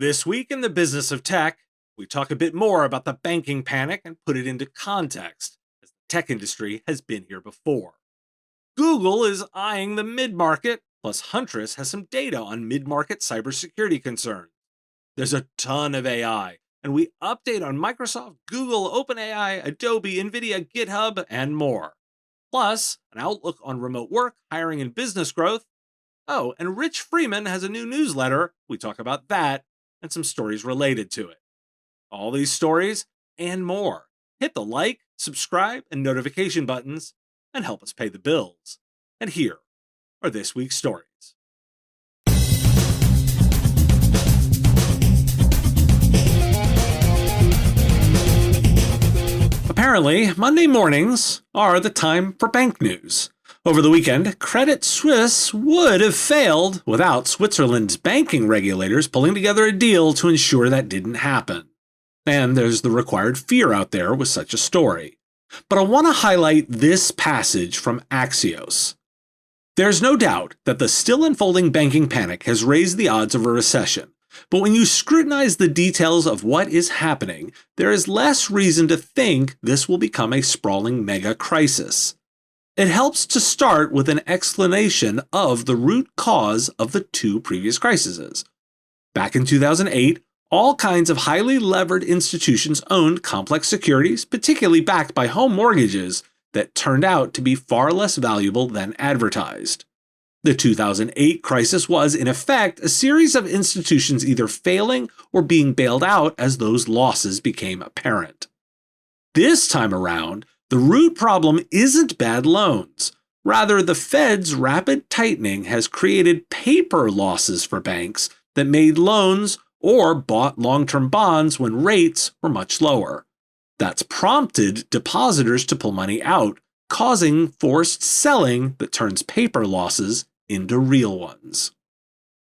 This week in the business of tech, we talk a bit more about the banking panic and put it into context, as the tech industry has been here before. Google is eyeing the mid-market, plus Huntress has some data on mid-market cybersecurity concerns. There's a ton of AI, and we update on Microsoft, Google, OpenAI, Adobe, NVIDIA, GitHub, and more. Plus, an outlook on remote work, hiring, and business growth. Oh, and Rich Freeman has a new newsletter. We talk about that and some stories related to it. All these stories and more. Hit the like, subscribe, and notification buttons and help us pay the bills. And here are this week's stories. Apparently, Monday mornings are the time for bank news. Over the weekend, Credit Suisse would have failed without Switzerland's banking regulators pulling together a deal to ensure that didn't happen. And there's the required fear out there with such a story. But I want to highlight this passage from Axios. There's no doubt that the still unfolding banking panic has raised the odds of a recession. But when you scrutinize the details of what is happening, there is less reason to think this will become a sprawling mega crisis. It helps to start with an explanation of the root cause of the two previous crises. Back in 2008, all kinds of highly levered institutions owned complex securities, particularly backed by home mortgages, that turned out to be far less valuable than advertised. The 2008 crisis was, in effect, a series of institutions either failing or being bailed out as those losses became apparent. This time around, the root problem isn't bad loans. Rather, the Fed's rapid tightening has created paper losses for banks that made loans or bought long-term bonds when rates were much lower. That's prompted depositors to pull money out, causing forced selling that turns paper losses into real ones.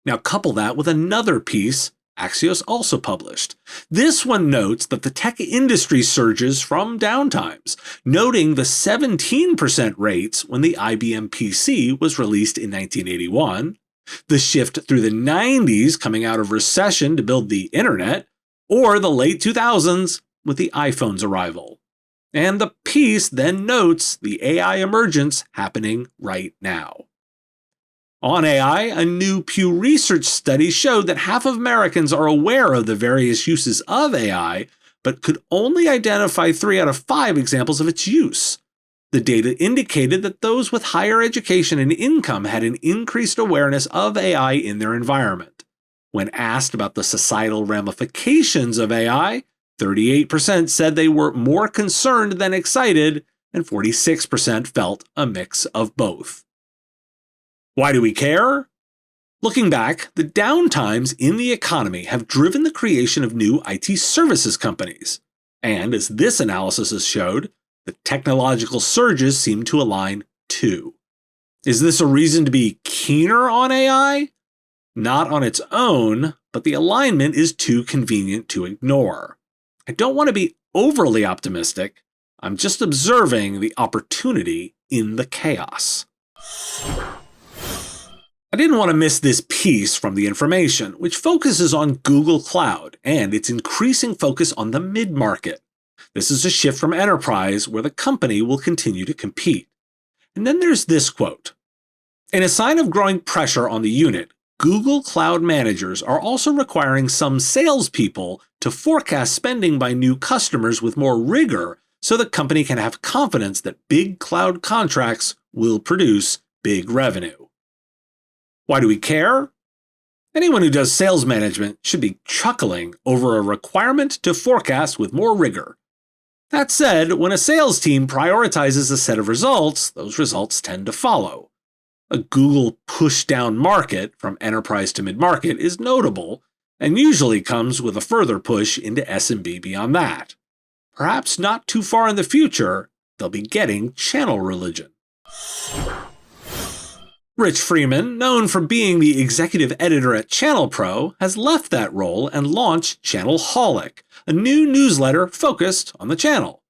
Now couple that with another piece Axios also published. This one notes that the tech industry surges from downtimes, noting the 17% rates when the IBM PC was released in 1981, the shift through the 90s coming out of recession to build the internet, or the late 2000s with the iPhone's arrival. And the piece then notes the AI emergence happening right now. On AI, a new Pew Research study showed that half of Americans are aware of the various uses of AI, but could only identify 3 out of 5 examples of its use. The data indicated that those with higher education and income had an increased awareness of AI in their environment. When asked about the societal ramifications of AI, 38% said they were more concerned than excited, and 46% felt a mix of both. Why do we care? Looking back, the downtimes in the economy have driven the creation of new IT services companies. And as this analysis has showed, the technological surges seem to align too. Is this a reason to be keener on AI? Not on its own, but the alignment is too convenient to ignore. I don't want to be overly optimistic. I'm just observing the opportunity in the chaos. I didn't want to miss this piece from the information, which focuses on Google Cloud and its increasing focus on the mid-market. This is a shift from enterprise where the company will continue to compete. And then there's this quote. In a sign of growing pressure on the unit, Google Cloud managers are also requiring some salespeople to forecast spending by new customers with more rigor so the company can have confidence that big cloud contracts will produce big revenue. Why do we care? Anyone who does sales management should be chuckling over a requirement to forecast with more rigor. That said, when a sales team prioritizes a set of results, those results tend to follow. A Google push-down market from enterprise to mid-market is notable, and usually comes with a further push into SMB beyond that. Perhaps not too far in the future, they'll be getting channel religion. Rich Freeman, known for being the executive editor at Channel Pro, has left that role and launched Channelholic, a new newsletter focused on the channel.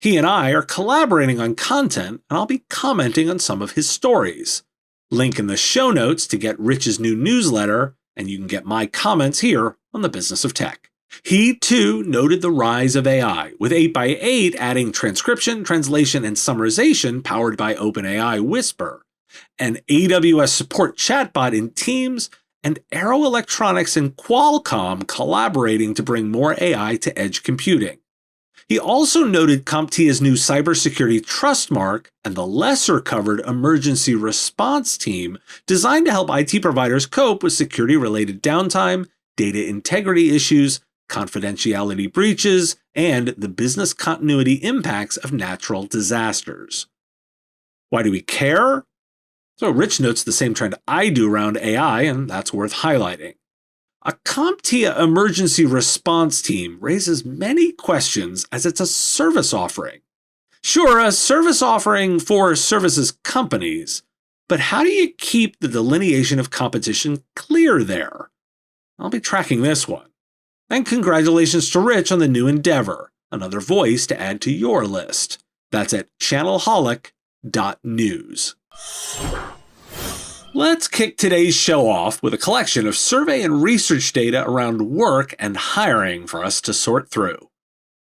He and I are collaborating on content, and I'll be commenting on some of his stories. Link in the show notes to get Rich's new newsletter, and you can get my comments here on the Business of Tech. He, too, noted the rise of AI, with 8x8 adding transcription, translation, and summarization powered by OpenAI Whisper, an AWS support chatbot in Teams, and Arrow Electronics and Qualcomm collaborating to bring more AI to edge computing. He also noted CompTIA's new cybersecurity trust mark and the lesser-covered emergency response team designed to help IT providers cope with security-related downtime, data integrity issues, confidentiality breaches, and the business continuity impacts of natural disasters. Why do we care? So Rich notes the same trend I do around AI, and that's worth highlighting. A CompTIA emergency response team raises many questions as it's a service offering. Sure, a service offering for services companies, but how do you keep the delineation of competition clear there? I'll be tracking this one. And congratulations to Rich on the new endeavor, another voice to add to your list. That's at channelholic.news. Let's kick today's show off with a collection of survey and research data around work and hiring for us to sort through.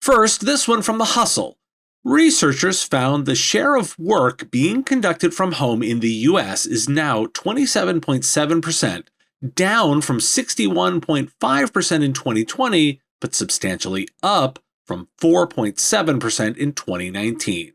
First, this one from The Hustle. Researchers found the share of work being conducted from home in the US is now 27.7%, down from 61.5% in 2020, but substantially up from 4.7% in 2019.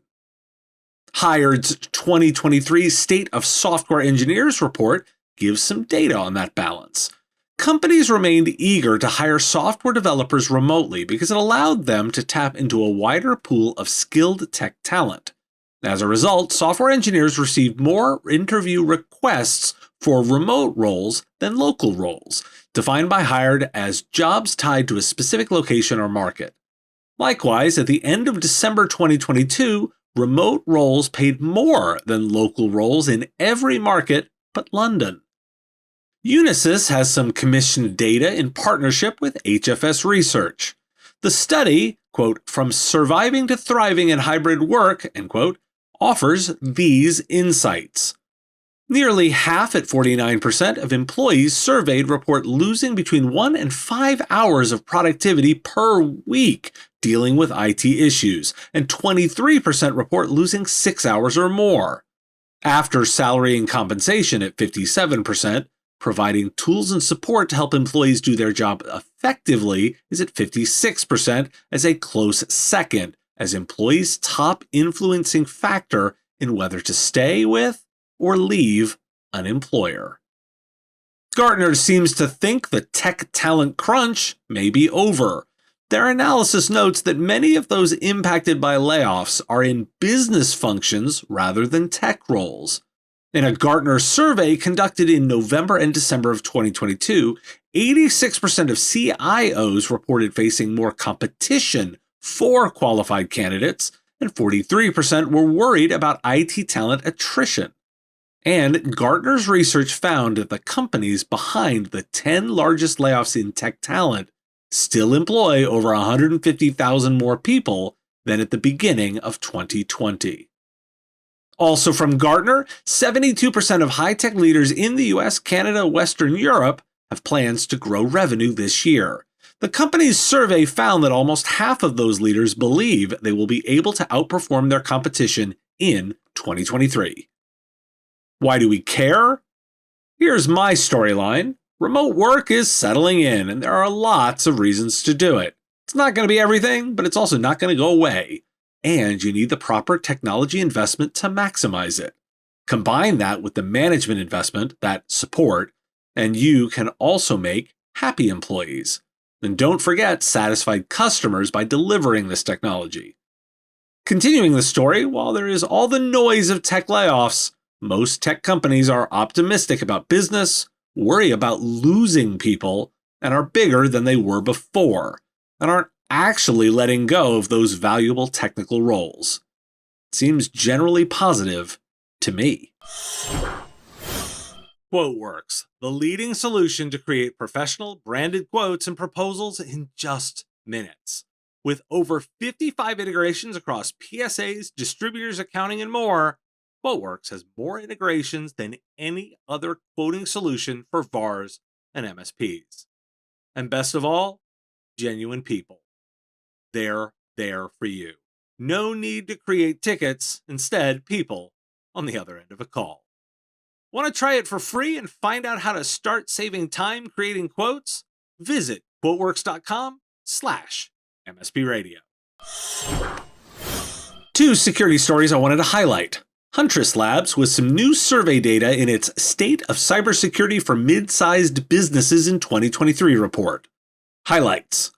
Hired's 2023 State of Software Engineers report gives some data on that balance. Companies remained eager to hire software developers remotely because it allowed them to tap into a wider pool of skilled tech talent. As a result, software engineers received more interview requests for remote roles than local roles, defined by Hired as jobs tied to a specific location or market. Likewise, at the end of December 2022, remote roles paid more than local roles in every market but London. Unisys has some commissioned data in partnership with HFS Research. The study, quote, "From surviving to thriving in hybrid work," end quote, offers these insights. Nearly half at 49% of employees surveyed report losing between 1 and 5 hours of productivity per week dealing with IT issues, and 23% report losing 6 hours or more. After salary and compensation at 57%, providing tools and support to help employees do their job effectively is at 56% as a close second, as employees' top influencing factor in whether to stay with or leave an employer. Gartner seems to think the tech talent crunch may be over. Their analysis notes that many of those impacted by layoffs are in business functions rather than tech roles. In a Gartner survey conducted in November and December of 2022, 86% of CIOs reported facing more competition for qualified candidates, and 43% were worried about IT talent attrition. And Gartner's research found that the companies behind the 10 largest layoffs in tech talent still employ over 150,000 more people than at the beginning of 2020. Also from Gartner, 72% of high-tech leaders in the US, Canada, Western Europe have plans to grow revenue this year. The company's survey found that almost half of those leaders believe they will be able to outperform their competition in 2023. Why do we care? Here's my storyline. Remote work is settling in, and there are lots of reasons to do it. It's not going to be everything, but it's also not going to go away. And you need the proper technology investment to maximize it. Combine that with the management investment, that support, and you can also make happy employees. And don't forget satisfied customers by delivering this technology. Continuing the story, while there is all the noise of tech layoffs, most tech companies are optimistic about business, worry about losing people, and are bigger than they were before, and aren't actually letting go of those valuable technical roles. It seems generally positive to me. QuoteWerks, the leading solution to create professional branded quotes and proposals in just minutes. With over 55 integrations across PSAs, distributors, accounting, and more, QuoteWerks has more integrations than any other quoting solution for VARs and MSPs. And best of all, genuine people. They're there for you. No need to create tickets, instead, people on the other end of a call. Want to try it for free and find out how to start saving time creating quotes? Visit QuoteWerks.com/MSP Radio. Two security stories I wanted to highlight. Huntress Labs with some new survey data in its State of Cybersecurity for Mid-Sized Businesses in 2023 report. Highlights.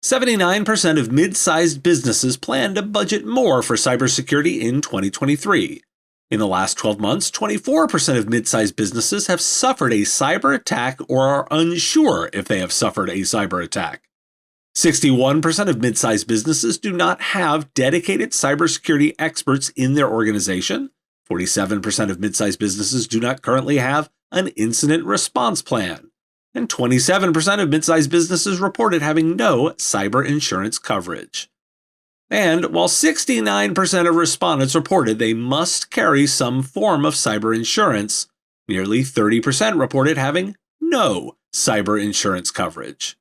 79% of mid-sized businesses plan to budget more for cybersecurity in 2023. In the last 12 months, 24% of mid-sized businesses have suffered a cyber attack or are unsure if they have suffered a cyber attack. 61% of mid-sized businesses do not have dedicated cybersecurity experts in their organization. 47% of mid-sized businesses do not currently have an incident response plan. And 27% of mid-sized businesses reported having no cyber insurance coverage. And while 69% of respondents reported they must carry some form of cyber insurance, nearly 30% reported having no cyber insurance coverage.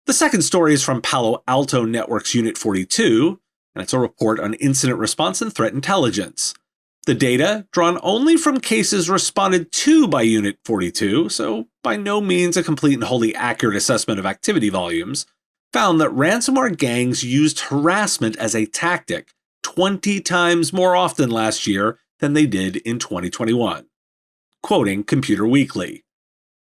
The second story is from Palo Alto Network's Unit 42, and it's a report on incident response and threat intelligence. The data, drawn only from cases responded to by Unit 42, so by no means a complete and wholly accurate assessment of activity volumes, found that ransomware gangs used harassment as a tactic 20 times more often last year than they did in 2021. Quoting Computer Weekly.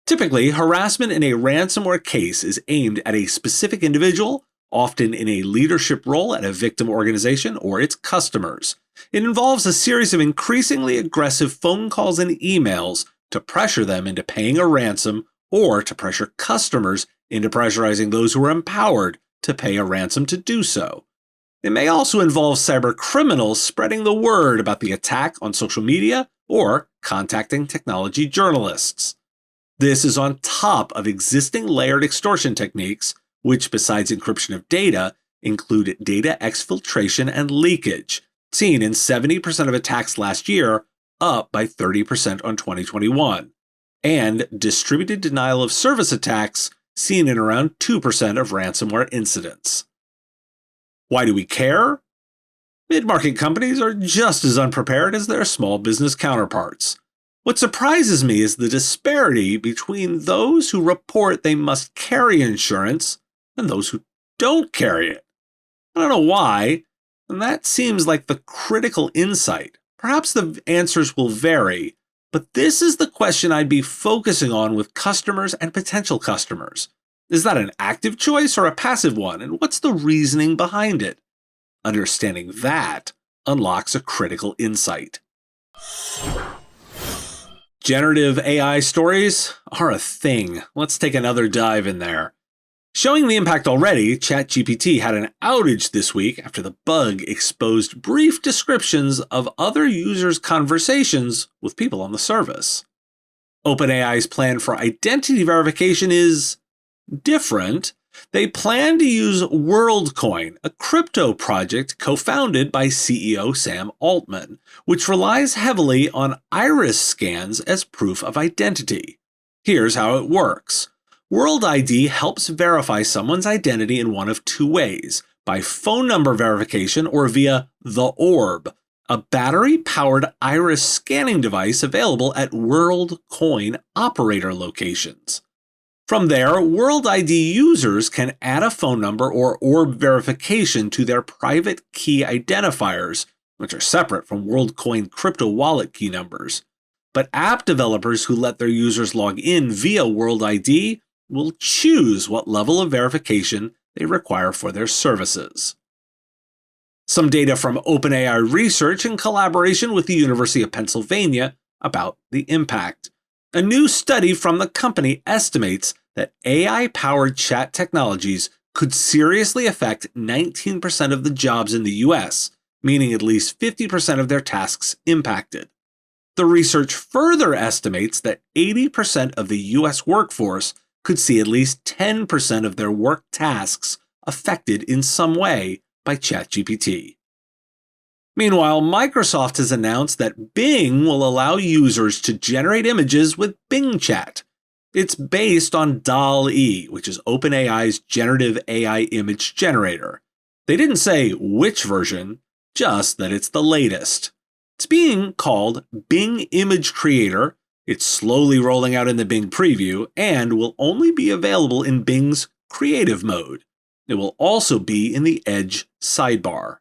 Typically, harassment in a ransomware case is aimed at a specific individual, often in a leadership role at a victim organization or its customers. It involves a series of increasingly aggressive phone calls and emails to pressure them into paying a ransom or to pressure customers into pressurizing those who are empowered to pay a ransom to do so. It may also involve cyber criminals spreading the word about the attack on social media or contacting technology journalists. This is on top of existing layered extortion techniques, which besides encryption of data, include data exfiltration and leakage, seen in 70% of attacks last year, up by 30% on 2021, and distributed denial of service attacks, seen in around 2% of ransomware incidents. Why do we care? Mid-market companies are just as unprepared as their small business counterparts. What surprises me is the disparity between those who report they must carry insurance and those who don't carry it. I don't know why, and that seems like the critical insight. Perhaps the answers will vary, but this is the question I'd be focusing on with customers and potential customers. Is that an active choice or a passive one, and what's the reasoning behind it? Understanding that unlocks a critical insight. Generative AI stories are a thing. Let's take another dive in there. Showing the impact already, ChatGPT had an outage this week after the bug exposed brief descriptions of other users' conversations with people on the service. OpenAI's plan for identity verification is different. They plan to use WorldCoin, a crypto project co-founded by CEO Sam Altman, which relies heavily on iris scans as proof of identity. Here's how it works. World ID helps verify someone's identity in one of two ways, by phone number verification or via the Orb, a battery-powered iris scanning device available at WorldCoin operator locations. From there, World ID users can add a phone number or Orb verification to their private key identifiers, which are separate from WorldCoin crypto wallet key numbers. But app developers who let their users log in via World ID will choose what level of verification they require for their services. Some data from OpenAI research in collaboration with the University of Pennsylvania about the impact. A new study from the company estimates that AI-powered chat technologies could seriously affect 19% of the jobs in the US, meaning at least 50% of their tasks impacted. The research further estimates that 80% of the US workforce could see at least 10% of their work tasks affected in some way by ChatGPT. Meanwhile, Microsoft has announced that Bing will allow users to generate images with Bing Chat. It's based on DALL-E, which is OpenAI's generative AI image generator. They didn't say which version, just that it's the latest. It's being called Bing Image Creator. It's slowly rolling out in the Bing preview and will only be available in Bing's creative mode. It will also be in the Edge sidebar.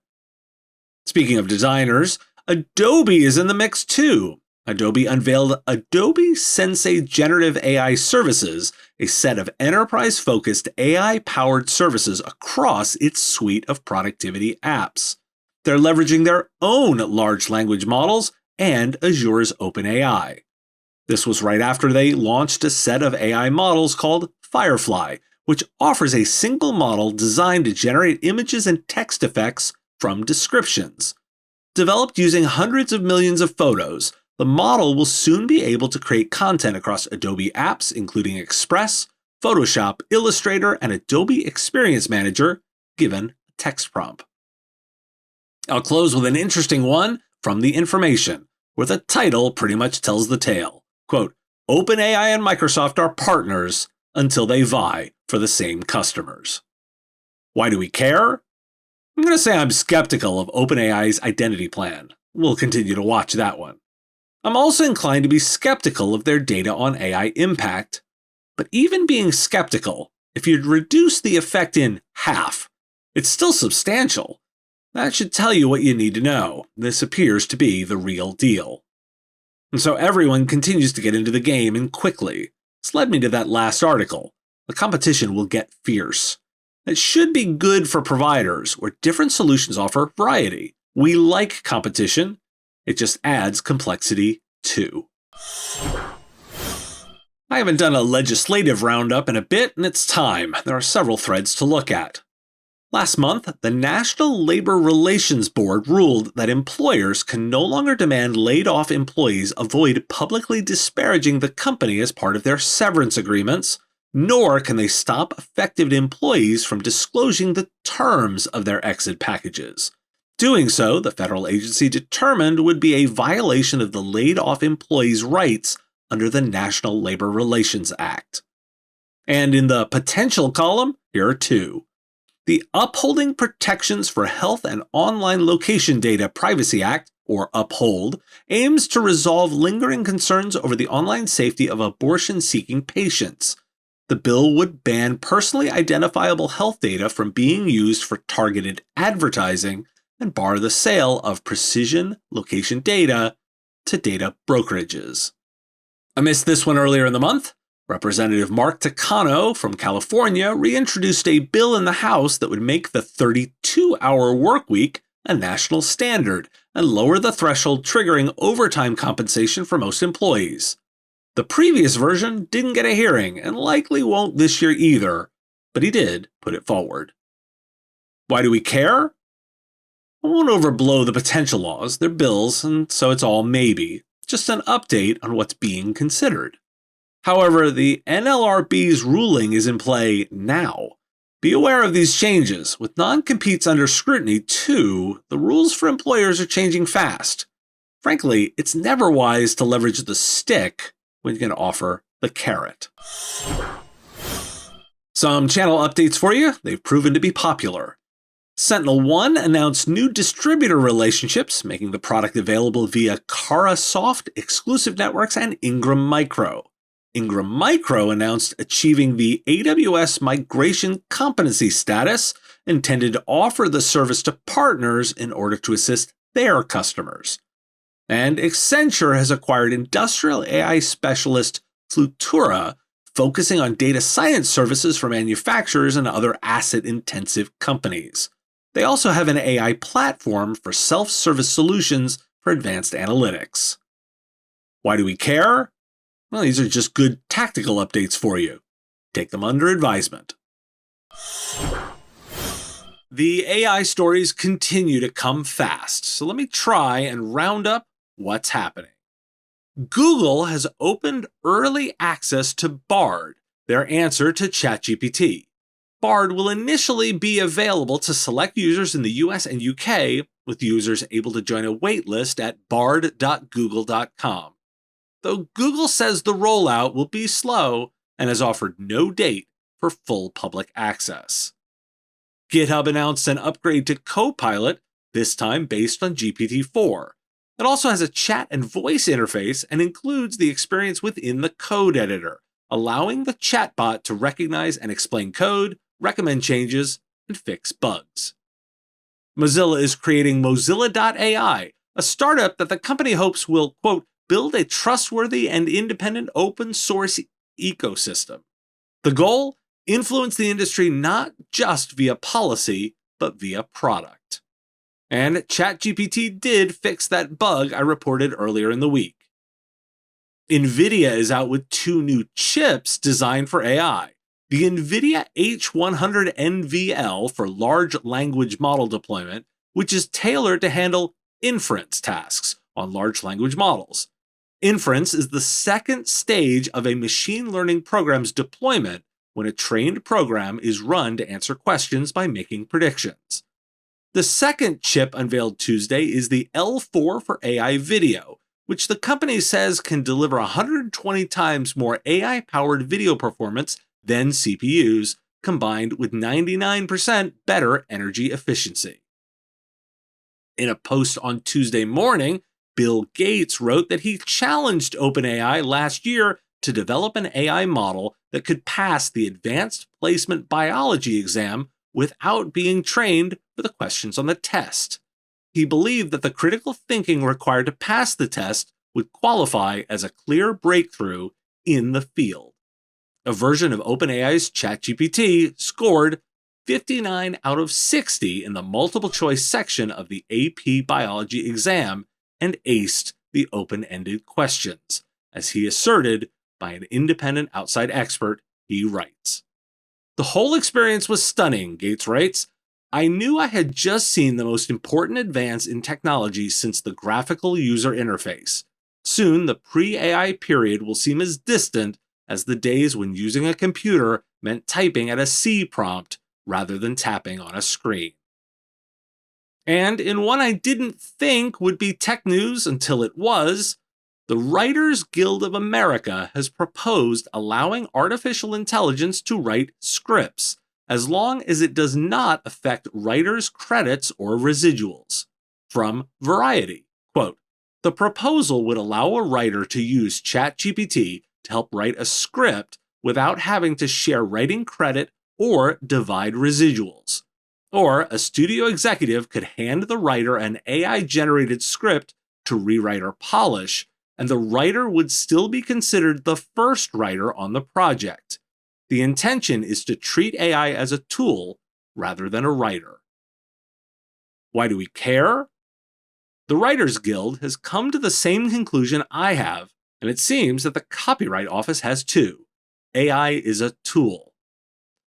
Speaking of designers, Adobe is in the mix too. Adobe unveiled Adobe Sensei Generative AI Services, a set of enterprise-focused AI-powered services across its suite of productivity apps. They're leveraging their own large language models and Azure's OpenAI. This was right after they launched a set of AI models called Firefly, which offers a single model designed to generate images and text effects from descriptions. Developed using hundreds of millions of photos, the model will soon be able to create content across Adobe apps including Express, Photoshop, Illustrator, and Adobe Experience Manager, given a text prompt. I'll close with an interesting one from The Information, where the title pretty much tells the tale. Quote, OpenAI and Microsoft are partners until they vie for the same customers. Why do we care? I'm going to say I'm skeptical of OpenAI's identity plan. We'll continue to watch that one. I'm also inclined to be skeptical of their data on AI impact. But even being skeptical, if you'd reduce the effect in half, it's still substantial. That should tell you what you need to know. This appears to be the real deal. And so everyone continues to get into the game, and quickly. This led me to that last article. The competition will get fierce. It should be good for providers, where different solutions offer variety. We like competition. It just adds complexity too. I haven't done a legislative roundup in a bit, and it's time. There are several threads to look at. Last month, the National Labor Relations Board ruled that employers can no longer demand laid-off employees avoid publicly disparaging the company as part of their severance agreements, nor can they stop affected employees from disclosing the terms of their exit packages. Doing so, the federal agency determined, would be a violation of the laid-off employees' rights under the National Labor Relations Act. And in the potential column, here are two. The Upholding Protections for Health and Online Location Data Privacy Act, or UPHOLD, aims to resolve lingering concerns over the online safety of abortion-seeking patients. The bill would ban personally identifiable health data from being used for targeted advertising and bar the sale of precision location data to data brokerages. I missed this one earlier in the month. Representative Mark Takano from California reintroduced a bill in the House that would make the 32-hour workweek a national standard and lower the threshold triggering overtime compensation for most employees. The previous version didn't get a hearing and likely won't this year either, but he did put it forward. Why do we care? I won't overblow the potential laws, they're bills, and so it's all maybe. Just an update on what's being considered. However, the NLRB's ruling is in play now. Be aware of these changes. With non-competes under scrutiny, too, the rules for employers are changing fast. Frankly, it's never wise to leverage the stick when you can offer the carrot. Some channel updates for you. They've proven to be popular. Sentinel One announced new distributor relationships, making the product available via Carasoft exclusive networks and Ingram Micro. Ingram Micro announced achieving the AWS migration competency status, intended to offer the service to partners in order to assist their customers. And Accenture has acquired industrial AI specialist Flutura, focusing on data science services for manufacturers and other asset-intensive companies. They also have an AI platform for self-service solutions for advanced analytics. Why do we care? Well, these are just good tactical updates for you. Take them under advisement. The AI stories continue to come fast, so let me try and round up what's happening. Google has opened early access to Bard, their answer to ChatGPT. Bard will initially be available to select users in the US and UK, with users able to join a waitlist at bard.google.com. Though Google says the rollout will be slow, and has offered no date for full public access. GitHub announced an upgrade to CoPilot, this time based on GPT-4. It also has a chat and voice interface and includes the experience within the code editor, allowing the chatbot to recognize and explain code, recommend changes, and fix bugs. Mozilla is creating Mozilla.ai, a startup that the company hopes will, quote, build a trustworthy and independent open source ecosystem. The goal? Influence the industry not just via policy, but via product. And ChatGPT did fix that bug I reported earlier in the week. NVIDIA is out with 2 new chips designed for AI. The NVIDIA H100 NVL for large language model deployment, which is tailored to handle inference tasks on large language models. Inference is the second stage of a machine learning program's deployment when a trained program is run to answer questions by making predictions. The second chip unveiled Tuesday is the L4 for AI video, which the company says can deliver 120 times more AI-powered video performance than CPUs, combined with 99% better energy efficiency. In a post on Tuesday morning, Bill Gates wrote that he challenged OpenAI last year to develop an AI model that could pass the Advanced Placement Biology exam without being trained for the questions on the test. He believed that the critical thinking required to pass the test would qualify as a clear breakthrough in the field. A version of OpenAI's ChatGPT scored 59 out of 60 in the multiple choice section of the AP Biology exam and aced the open-ended questions, as he asserted by an independent outside expert, he writes. The whole experience was stunning, Gates writes. I knew I had just seen the most important advance in technology since the graphical user interface. Soon, the pre-AI period will seem as distant as the days when using a computer meant typing at a C prompt rather than tapping on a screen. And in one I didn't think would be tech news until it was, the Writers Guild of America has proposed allowing artificial intelligence to write scripts, as long as it does not affect writers' credits or residuals. From Variety, quote, the proposal would allow a writer to use ChatGPT to help write a script without having to share writing credit or divide residuals. Or a studio executive could hand the writer an AI-generated script to rewrite or polish, and the writer would still be considered the first writer on the project. The intention is to treat AI as a tool rather than a writer. Why do we care? The Writers Guild has come to the same conclusion I have, and it seems that the Copyright Office has too. AI is a tool.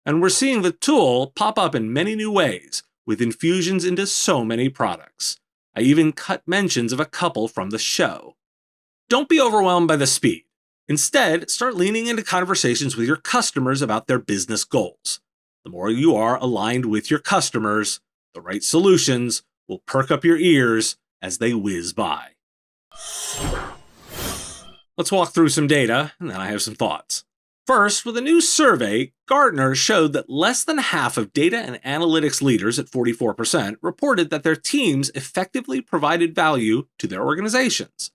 And we're seeing the tool pop up in many new ways, with infusions into so many products. I even cut mentions of a couple from the show. Don't be overwhelmed by the speed. Instead, start leaning into conversations with your customers about their business goals. The more you are aligned with your customers, the right solutions will perk up your ears as they whiz by. Let's walk through some data, and then I have some thoughts. First, with a new survey, Gartner showed that less than half of data and analytics leaders, at 44%, reported that their teams effectively provided value to their organizations.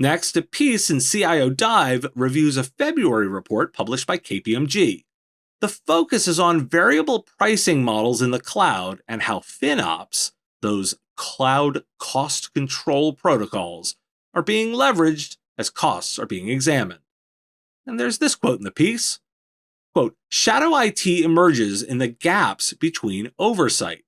Next, a piece in CIO Dive reviews a February report published by KPMG. The focus is on variable pricing models in the cloud and how FinOps, those cloud cost control protocols, are being leveraged as costs are being examined. And there's this quote in the piece, quote, shadow IT emerges in the gaps between oversight.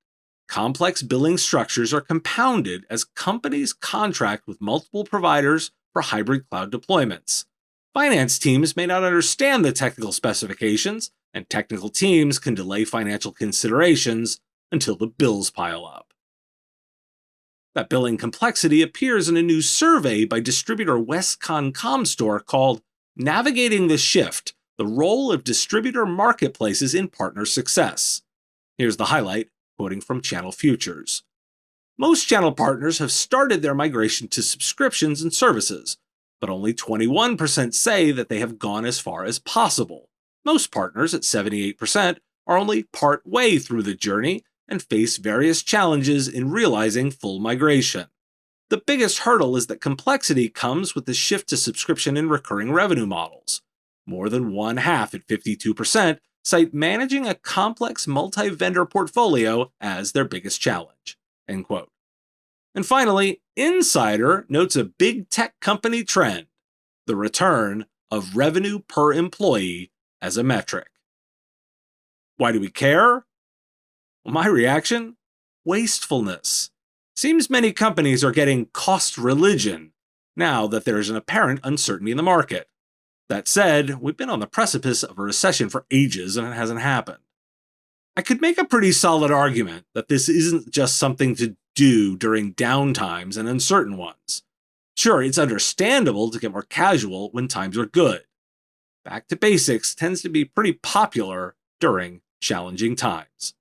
Complex billing structures are compounded as companies contract with multiple providers for hybrid cloud deployments. Finance teams may not understand the technical specifications, and technical teams can delay financial considerations until the bills pile up. That billing complexity appears in a new survey by distributor Westcon Comstore called Navigating the Shift, the Role of Distributor Marketplaces in Partner Success. Here's the highlight, quoting from Channel Futures. Most channel partners have started their migration to subscriptions and services. but only 21% say that they have gone as far as possible. Most partners, at 78%, are only part way through the journey and face various challenges in realizing full migration. The biggest hurdle is that complexity comes with the shift to subscription and recurring revenue models. More than one half, at 52%, cite managing a complex multi-vendor portfolio as their biggest challenge. End quote. And finally, Insider notes a big tech company trend: the return of revenue per employee as a metric. Why do we care? Well, my reaction? Wastefulness. Seems many companies are getting cost religion now that there is an apparent uncertainty in the market. That said, we've been on the precipice of a recession for ages and it hasn't happened. I could make a pretty solid argument that this isn't just something to do during downtimes and uncertain ones. Sure, it's understandable to get more casual when times are good. Back to basics tends to be pretty popular during challenging times.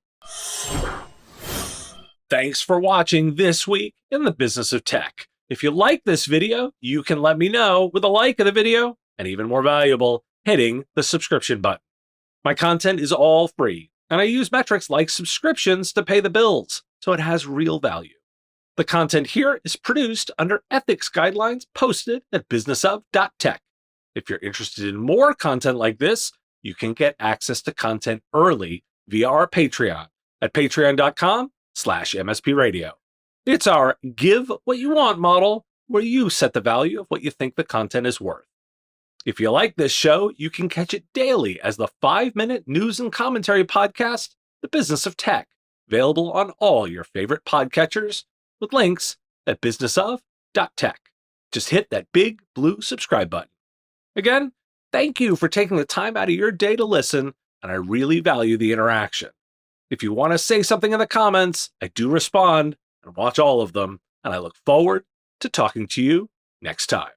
Thanks for watching this week in the Business of Tech. If you like this video, you can let me know with a like of the video, and even more valuable, hitting the subscription button. My content is all free, and I use metrics like subscriptions to pay the bills, so it has real value. The content here is produced under ethics guidelines posted at businessof.tech. If you're interested in more content like this, you can get access to content early via our Patreon at patreon.com/MSP Radio. It's our give what you want model, where you set the value of what you think the content is worth. If you like this show, you can catch it daily as the 5-minute news and commentary podcast, The Business of Tech, available on all your favorite podcatchers, with links at businessof.tech. Just hit that big blue subscribe button. Again, thank you for taking the time out of your day to listen, and I really value the interaction. If you want to say something in the comments, I do respond and watch all of them, and I look forward to talking to you next time.